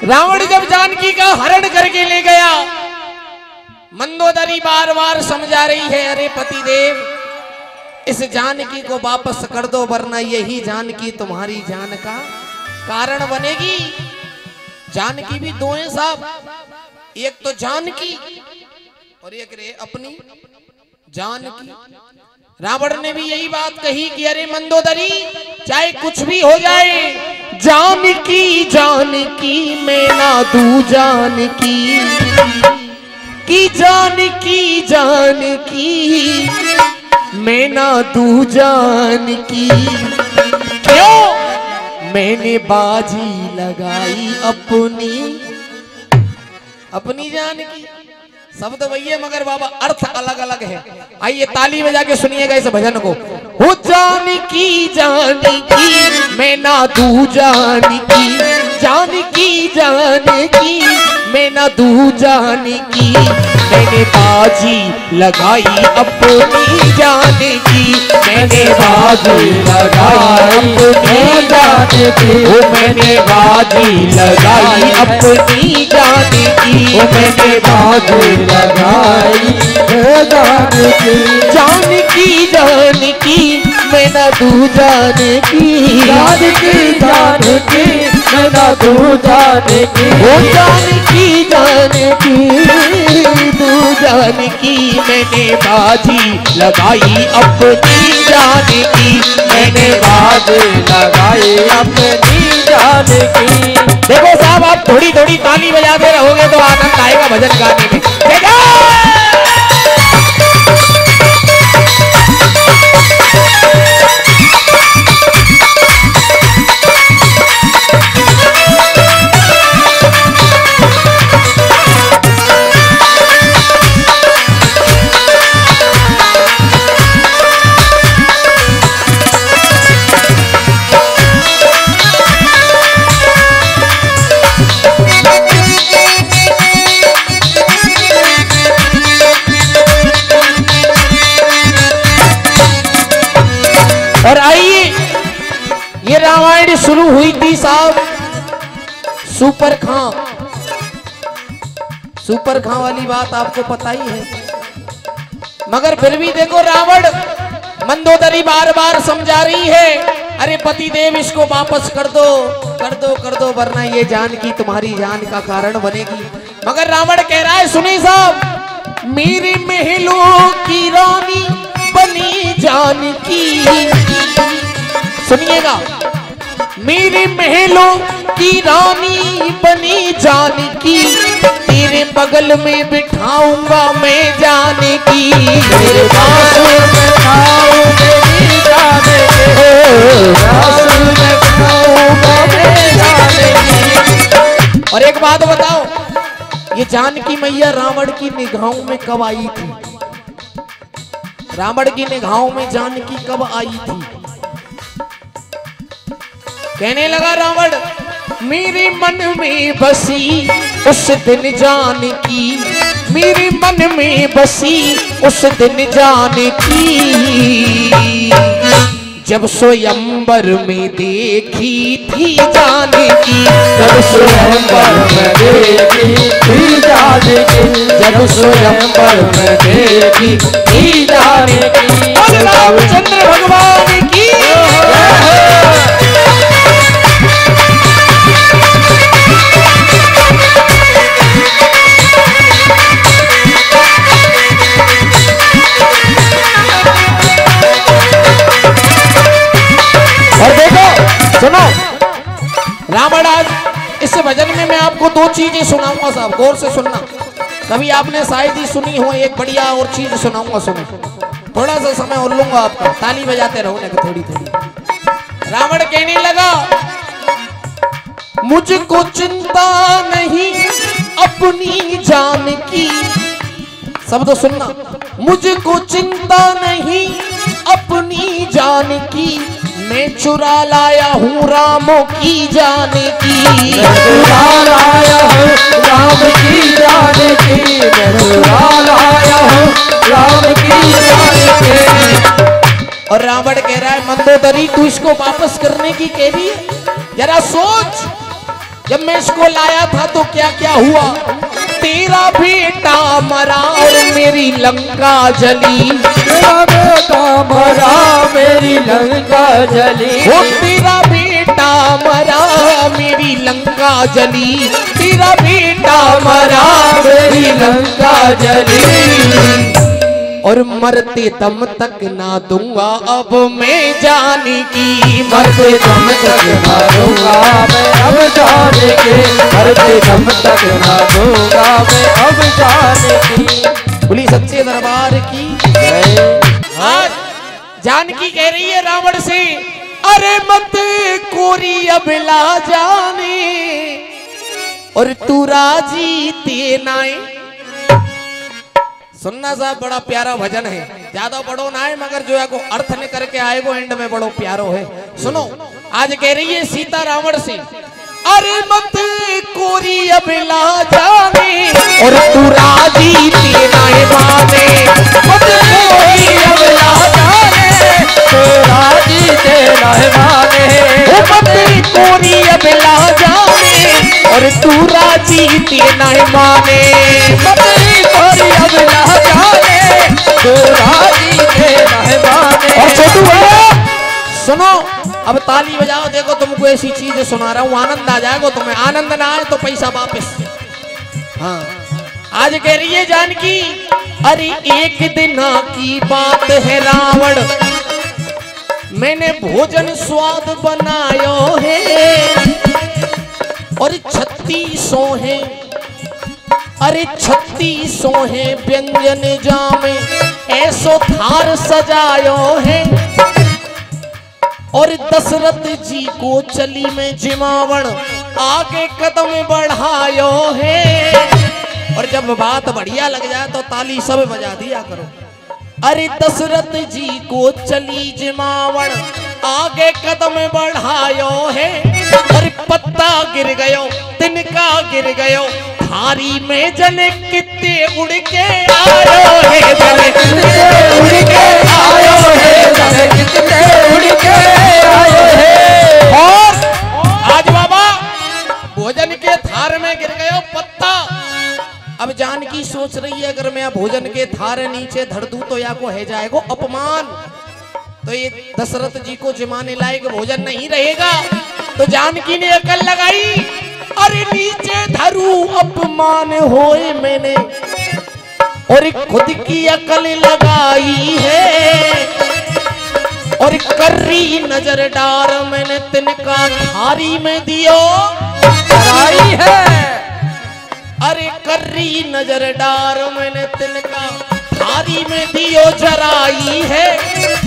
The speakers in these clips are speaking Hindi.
रावण जब जानकी का हरण करके ले गया, मंदोदरी बार बार समझा रही है, अरे पतिदेव इस जानकी को वापस कर दो, वरना यही जानकी तुम्हारी जान का कारण बनेगी। जानकी भी दो हैं साहब, एक तो जानकी और एक रे अपनी जानकी। रावण ने भी यही बात कही कि अरे मंदोदरी चाहे कुछ भी हो जाए, जानकी जानकी मैं ना दूं जानकी की, जानकी जानकी मैं ना दूं जानकी। क्यों? मैंने बाजी लगाई अपनी जानकी। शब्द वही है मगर बाबा अर्थ अलग अलग है। आइए ताली बजा के सुनिएगा इस भजन को। हो जानकी जानकी मैं ना दूं जानकी, जानकी जानकी मैं ना दूं जानकी। मैंने बाजी लगाई अपनी जानकी, मैंने बाजी लगाई अपनी जानकी। ओ मैंने बाजी लगाई अपनी जानकी, ओ मैंने बाजी लगाई जानकी। जानकी जानकी मैं ना दूं जानकी, जानकी जानकी मैं ना दूं जानकी। ओ जानकी जानकी दूं जानकी मैंने बाजी लगाई अपनी जानकी, मैंने बाजी लगाई अपनी जानकी। देखो साहब आप थोड़ी थोड़ी ताली बजाते रहोगे तो आनंद आएगा भजन गाने में। और आइए ये रामायण शुरू हुई थी साहब सुपर खां वाली बात आपको पता ही है, मगर फिर भी देखो रावण मंदोदरी बार बार समझा रही है, अरे पतिदेव इसको वापस कर दो कर दो कर दो, वरना ये जानकी तुम्हारी जान का कारण बनेगी। मगर रावण कह रहा है सुनिए साहब, मेरे महलों की रानी बनी जानकी। सुनिएगा, मेरे महलों की रानी बनी जानकी, तेरे बगल में बिठाऊंगा मैं जानकी। तेरे पास में बिठाऊंगा मैं जानकी। और एक बात बताओ, ये जानकी मैया रावण की निगाहों में कब आई थी? रावण की निगाहों में जानकी कब आई थी? कहने लगा रावण, मेरे मन में बसी उस दिन जानकी, मेरे मन में बसी उस दिन जानकी। जब स्वयंवर में देखी थी जानकी, जब स्वयंवर में देखी थी जानकी, जब स्वयंवर में देखी थी जानकी। रामचंद्र भगवान की सुनो, रावण आज इस भजन में मैं आपको दो चीजें सुनाऊंगा साहब, गौर से सुनना। कभी आपने शायद ही सुनी हो, एक बढ़िया और चीज सुनाऊंगा, सुनो। थोड़ा सा समय और लूंगा आपका, ताली बजाते रहो ना थोड़ी थोड़ी। रावण कहने लगा, मुझको चिंता नहीं अपनी जान की। शब्द सुनना, मुझको चिंता नहीं अपनी जान की, मैं चुरा लाया हूँ रामों की जान की। मैं चुरा लाया हूँ राम की जान की, मैं चुरा लाया हूँ राम की जान की। और रावण कह रहा है, मंदोदरी तू इसको वापस करने की कह रही है? जरा सोच, जब मैं इसको लाया था तो क्या क्या हुआ। तेरा बेटा मरा और मेरी लंका जली, तेरा बेटा मरा मेरी लंका जली, वो तेरा बेटा मरा मेरी लंका जली, तेरा बेटा मरा मेरी लंका जली। और मरते दम तक ना दूंगा अब मैं जाने की, मरते दम तक ना दूंगा मैं अब जाने की, मरते दम तक ना दूंगा मैं अब जाने की। बोली सच्चे दरबार की। आज जानकी कह रही है रावण से, अरे मत कोरी अब ला जाने, और तू राजी ते नाए। सुनना साहब बड़ा प्यारा भजन है, ज्यादा बड़ो ना है मगर जो है को अर्थ ने करके आएगो एंड में बड़ो प्यारो है। सुनो, आज कह रही है सीता रावण से, अरे मत कोरी अब ला जाने, और तू राजी ते नाए माने, मत कोरी अब ला जाने, तो राजी ते नाए माने, मत कोरी अब ला जाने, और तू राजी ते नाए माने, मत कोरी अब ला जाने, तो राजी ते नाए माने। और छोटू सुनो, अब ताली बजाओ, देखो तुमको ऐसी चीज सुना रहा हूँ, आनंद आ जाएगा तुम्हें, आनंद ना आए तो पैसा वापस। हाँ, आज कह रही है जानकी, अरे एक दिन की बात है रावण, मैंने भोजन स्वाद बनायो है, और 3600 है, अरे 3600 है व्यंजन जामे, ऐसो थार सजायो है, और दशरथ जी को चली में जिमावण आगे कदम बढ़ायो है। और जब बात बढ़िया लग जाए तो ताली सब बजा दिया करो। अरे दशरथ जी को चली जिमावण आगे कदम बढ़ायो है, और पत्ता गिर गयो तिनका गिर गयो, थारी में जने कितने उड़ के आयो है, जने कितने उड़ के आयो है, जने कितने उड़ के आयो है। और आज बाबा भोजन के थार में गिर गयो पत्ता। अब जानकी सोच रही है, अगर मैं भोजन के थार नीचे धर दूं तो या को है जाएगा अपमान, तो ये दशरथ जी को जिमाने लायक भोजन नहीं रहेगा। तो जानकी ने अकल लगाई, अरे नीचे धरू अपमान होए मैंने, और खुद की अकल लगाई है, और कर्री नजर डार मैंने तिनका थारी में दियो जराई है, अरे कर्री नजर डार मैंने तिनका थारी में दियो जराई है,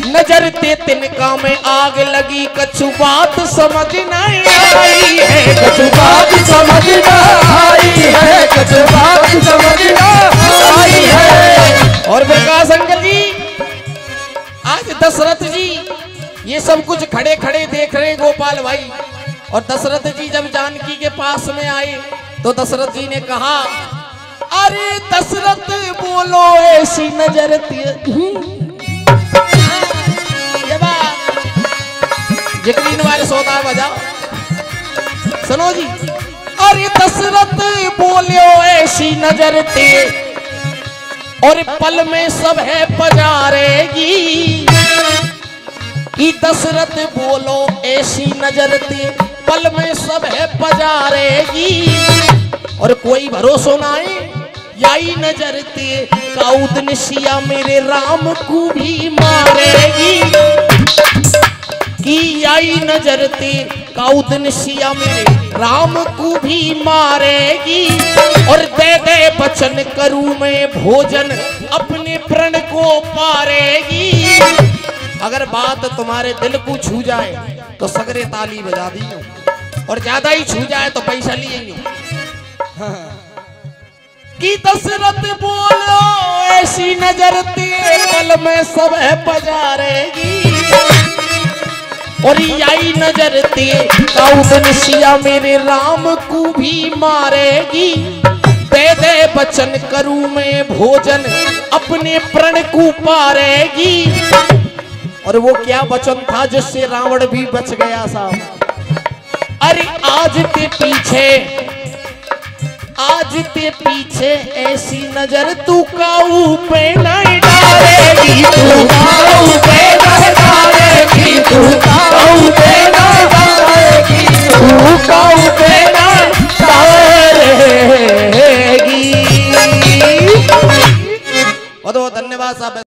नजर ते तिनका में आग लगी, कछु बात समझ नहीं आई है, कछु बात समझ न आई है, कछु बात समझ न आई है। और प्रकाश अंकल जी, आज दशरथ जी ये सब कुछ खड़े खड़े देख रहे गोपाल भाई, और दशरथ जी जब जानकी के पास में आए तो दशरथ जी ने कहा, अरे दशरथ बोलो ऐसी नजर जिक्रीन वाले सौदा बजाओ, सुनो जी। अरे दशरथ बोलो ऐसी नजर ते, और पल में सब है पजारेगी, कि दशरथ बोलो ऐसी नजर ते, पल में सब है पजारेगी, और कोई भरोसा नाए याई नजर ते, काउद निशिया मेरे राम को भी मारेगी, कि याई नजर ते काउद निशिया मेरे राम को भी मारेगी, और दे दे बचन करूं मैं भोजन अपने प्रण को पारेगी। अगर बात तुम्हारे दिल को छू जाए तो सगरे ताली बजा दी, और ज्यादा ही छू जाए तो पैसा लिए। कि दशरथ बोलो ऐसी नजर ते, पल में सब है पजारेगी, और यही नजर ते काउद निशिया मेरे राम को भी मारेगी, दे दे बचन करूं मैं भोजन अपने प्रण को पारेगी। और वो क्या वचन था जिससे रावण भी बच गया साहब? अरे आज ते पीछे ऐसी नजर तू काऊ पे नहीं डालेगी, तू काऊ पे नहीं डालेगी, तू काऊ पे नहीं डालेगी, तू काऊ पे नहीं डालेगी। बहुत बहुत धन्यवाद साहब।